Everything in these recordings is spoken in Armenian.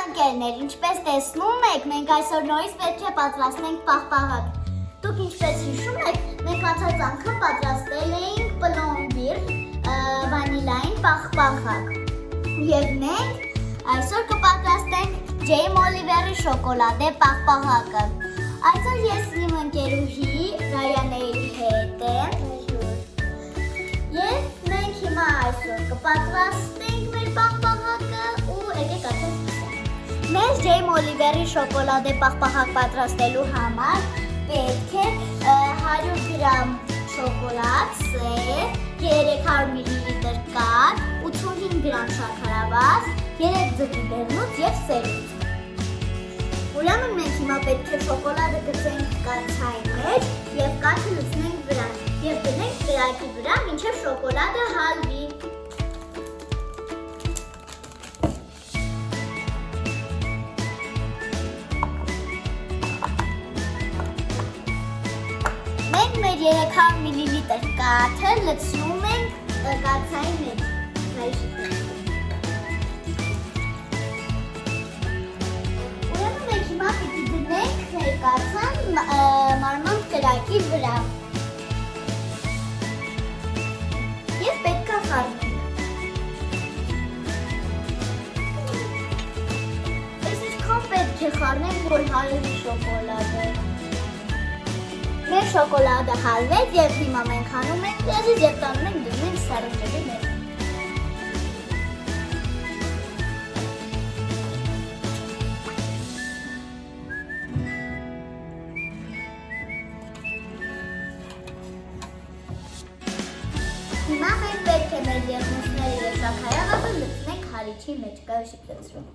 ընկերներ, ինչպես տեսնում եք, մենք այսօր նորից պետք է պատրաստենք պաղպաղակ։ Դուք ինչպես հիշում եք, մենք անցած անգամ պատրաստել էինք պլոմբիր վանիլային պաղպաղակ։ Եվ մենք այսօր կպատրաստենք Ջեյմ Օլիվերի շոկոլադե պաղպաղակը։ Այսօր ես իմ ընկերուհի Ռայանեի հետ եմ։ Եվ մենք հիմա այսօր կպատրաստենք մեր պաղպաղակը ու եկեք արդեն սկսենք։ Մեզ Ջեյմ Օլիվերի շոկոլադե պաղպաղակ պատրաստելու համար պետք է 100 գրամ շոկոլադ, սև, 300 մլ կաթ, 85 գրամ շաքարավազ, 3 ձկի բեղնուց և սերուց։ Ուրեմն մենք հիմա պետք է շոկոլադը գցենք կաթսայի մեջ և կաթը լցնենք վրան և դնենք կրակի վրա մինչև շոկոլադը հալվի։ Մենք մեր 300 մլ կաթը լցնում ենք կաթսայի մեջ։ Մենք կաթան մարմանդ կրակի վրա և պետք է խառնենք։ Այս ինչքան պետք է խառնենք, որ հալվի շոկոլադը։ Մեր շոկոլադը հալվեց և հիմա մենք հանում ենք լեզուց և տանում ենք դնում սառնջելի մեջ։ Հիմա մենք պետք է մեր եղունգները և շաքարավազը լցնենք հարիչի մեջ, կայոշիկ լցրում։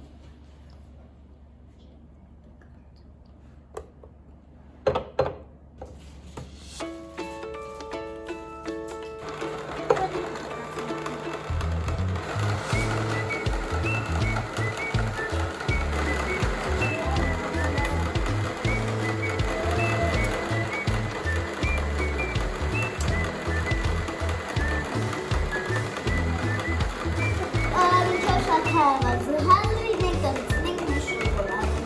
Շաքարավազը հալվի մենք լցնենք մեր շոկոլադը։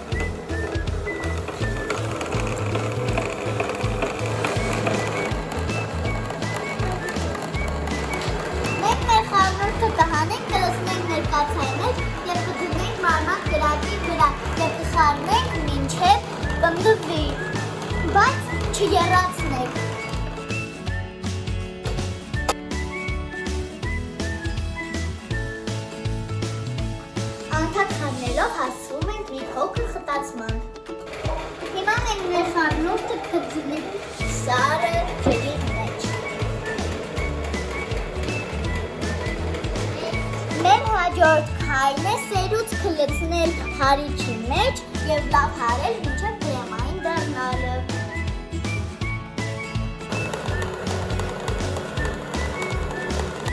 Մենք մեր խառնուրդը կհանենք, կլցնենք մեր կաթսայի մեջ և կդնենք մարմանդ կրակի վրա և կխառնենք մինչև պնդվի, բայց չեռացնենք։ Անդադ խառնելով հասցվում ենք մի փոքր խտացման։ Հիմա մենք մեր խառնուրդը կդնենք սառը ջրի մեջ։ Մեր հաջորդ քայլն է սերուցքը լցնել հարիչի մեջ և լավ հարել մինչև կրեմային դառնալը։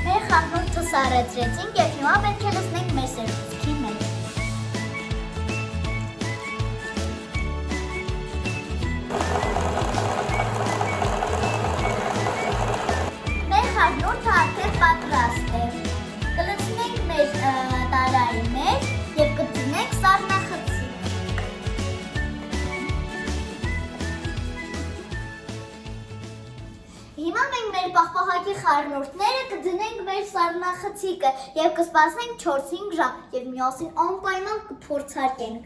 Մեր խառնուրդը սառեցրեցինք և հիմա պետք է լցնենք մեր սերուցքի մեջ։ Մեր խառնուրդը արդեն պատրաստ է։ Կլցնենք մեր տարայի մեջ և կդնենք սառնախցիկ։ Հիմա մենք մեր պաղպաղակի խառնուրդները կդնենք մեր սառնախցիկը և կսպասենք 4-5 ժամ և միասին անպայման կփորձարկենք։